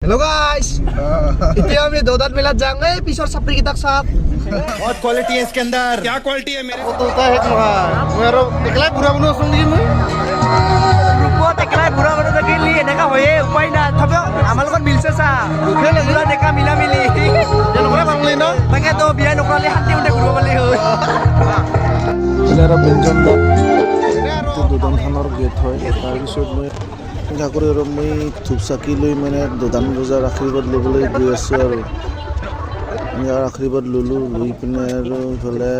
Hello guys! এতিয়া আমি দৌদান মেলাত যাম এই পিছৰ চাপৰি কিটাক চাপ बहुत क्वालिटी है इसके अंदर। क्या क्वालिटी है मेरे কত এটা হেক নহয় মই আৰু একলাই ঘূৰা বনো আছো নেকি মই গ্ৰুপত একেলাই ঘূৰা মানুহ থাকিলি এনেকা হয়ে উপায় নাই তথাপিও আমাৰ লগত মিলছে চা দুখে লাগে পুৰা ডেকা মিলা মিলি তেনেকুৱা ভাঙলি ন তাকেতো বিয়া নকৰালে শান্তি মতে ঘূৰিব পালি হয় আৰু ব্যঞ্জন দোকানখনৰ গেট হয় তাৰপিছত মই চাকৰি আৰু মই ধূপ চাকি লৈ মানে দোকান বজাৰ আশীৰ্বাদ ল'বলৈ গৈ আছোঁ আৰু ইয়াৰ আশীৰ্বাদ ল'লোঁ লৈ পিনে আৰু ইফালে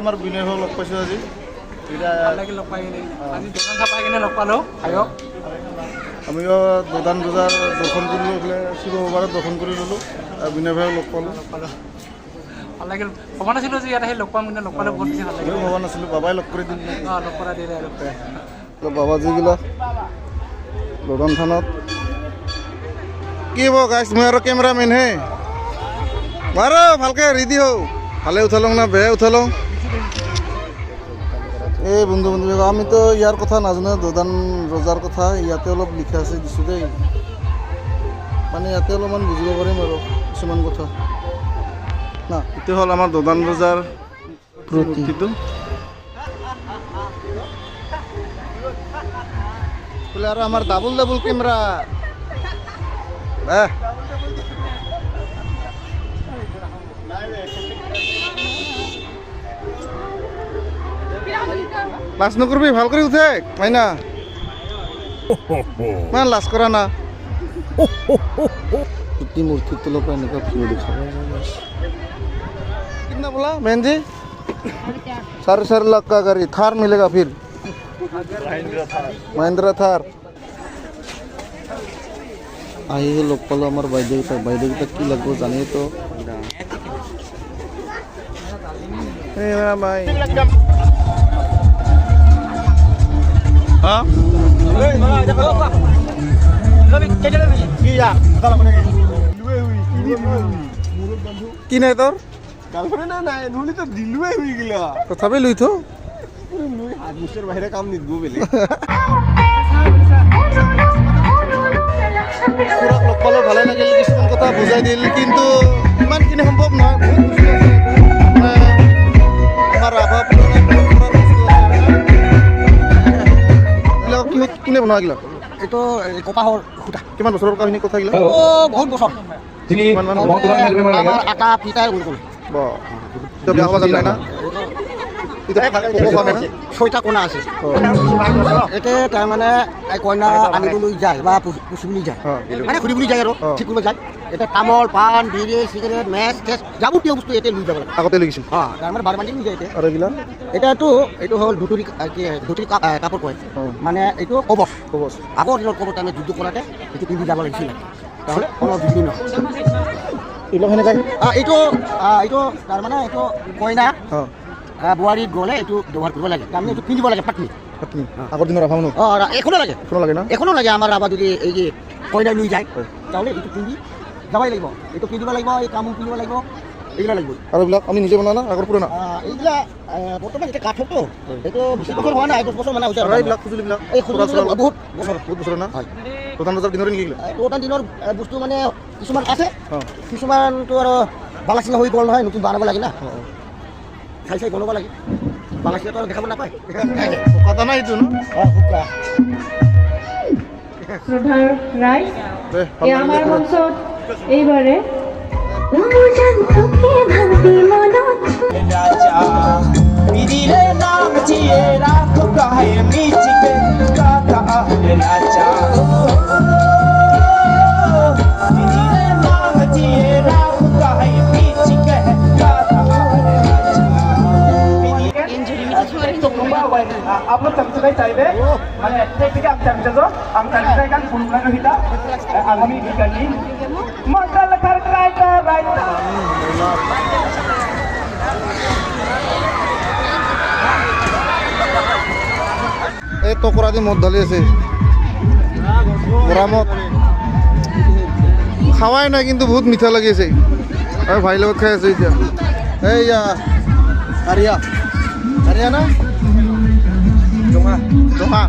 আমাৰ বিনয় ভাগ লগ পাইছোঁ আজি লগ পাই কিনে আজি দোকান চাপাই কিনে লগ পালোঁ আয়ক আমিও দোকান বজাৰ দৰ্শন কৰিলোঁ এইফালে শিৱ বাবাৰত দৰ্শন কৰি ল'লোঁ আৰু বিনয় ভাগ লগ পালোঁ ভাল লাগিল ভবা নাছিলোঁ যে ইয়াত আহি লগ পাম কিন্তু লগ পালে বহুত বেছি ভাল লাগিল ভবা নাছিলোঁ বাবাই লগ কৰি দিলে লগ কৰা দিলে আৰু বাবাজীগিলা দোকান থানত কি হ'ব গাইছ মই আৰু কেমেৰামেন হে মাৰ ভালকৈ ৰেডি হওঁ ভালে উঠালওঁ না বেয়া উঠালওঁ এই বন্ধু বান্ধৱী আমিতো ইয়াৰ কথা নাজানো দোকান বজাৰ কথা ইয়াতে অলপ লিখা আছে দিছোঁ দেই মানে ইয়াতে অলপমান বুজিব পাৰিম আৰু কিছুমান কথা না এইটো হ'ল আমাৰ দোকান বজাৰ প্ৰতিটো বোলে আৰু আমাৰ ডাবল ডাবল কেমেৰা লাজ নকৰবি ভাল কৰি উঠে মাইনা ইমান লাজ কৰা না প্ৰতি মূৰ্তিৰ তলৰ পৰা এনেকুৱা ভিউ দেখা कितना बोला बहन जी 4.5 लाख का गाड़ी थार मिलेगा फिर महिंद्रा थार আহিহে লগ পালোঁ আমাৰ বাইদেউকেইটাক কি লাগিব জানেইতো কি নাই তোৰ গাৰ্লফ্ৰেণ্ড নাই নহ'লে তো দিলোৱে হৈ গিলা তথাপি লৈ থ হাত বাহিৰে কাম নিদিব বেলেগ খুৰাক লগ পালোঁ ভালে লাগিল কিছুমান কথা বুজাই দিল কিন্তু ইমানখিনি সম্ভৱ নহয় আমাৰ ৰাভা এইবিলাক কোনে বনোৱা এইবিলাক এইটো কপাহৰ সূতা কিমান বছৰৰ কাহিনী কথা এইবিলাক বহুত বছৰ আমাৰ আটা ফিটাই গ'ল বিয়া হ'ব জান নাই না ছয়টা কোণা আছে এতিয়া তাৰমানে কইনা আনিবলৈ যায় বা পুচিবলৈ যায় মানে ঘূৰিবলৈ যায় আৰু ঠিক কৰিব যায় এতিয়া তামোল পাণ বিড়ি চিগাৰেট মেচ চেচ যাৱতীয় বস্তু এতিয়া লৈ যাব লাগে আগতে লৈ গৈছিল তাৰমানে বাৰ বান্ধি লৈ যায় এতিয়া আৰু এইবিলাক এইটো হ'ল ধুতুৰি কাপোৰ কয় মানে এইটো কবচ আগৰ দিনৰ কবচ আমি যুদ্ধ কৰাতে এইটো পিন্ধি যাব লাগিছিল তাহলে অলপ বিঘ্ন এইবিলাক সেনেকৈ এইটো তাৰমানে এইটো কইনা বোৱাৰী গ'লে এইটো ব্যৱহাৰ কৰিব লাগে তাৰমানে এইটো পিন্ধিব লাগে পাটনি আগৰ দিনৰ ৰাভা মানুহ এখনো লাগে না এখনো লাগে আমাৰ ৰাভা যদি এই যে কইনা লৈ যায় তাহলে এইটো পিন্ধি যাবই লাগিব এইটো পিন্ধিব লাগিব এই কামো পিন্ধিব লাগিব এইবিলাক লাগিব আৰু এইবিলাক আমি নিজে বনোৱা না আগৰ পুৰণা এইবিলাক বৰ্তমান এতিয়া কাঠতো এইটো বেছি বছৰ হোৱা নাই 8 বছৰ মানে হৈছে এইবিলাক খুজুলিবিলাক এই বহুত বছৰ না দোকান বজাৰ দিনৰ নেকি দোকান দিনৰ বস্তু মানে কিছুমান আছে কিছুমানতো আৰু বালাচিলা হৈ গ'ল নহয় নতুন বনাব লাগে না চাই বনাব লাগে বালাচিলাটো আৰু দেখাব নাপায় কথা নাই এইটো শ্রদ্ধার রায় আমার মঞ্চত এইবারে upload sampai চাইবে মানে থেকে আমি চাইবে তো আমি চাইবে গান পুনরায় হিতা আগামী বিকালি মডেল কার রাইট এই টকৰা দি মদ ঢালি আছে মদ খাৱাই নাই কিন্তু বহুত মিঠা লাগি আছে আৰু ভাইৰ লগত খাই আছো এতিয়া এইয়া কাৰিয়া না জঙা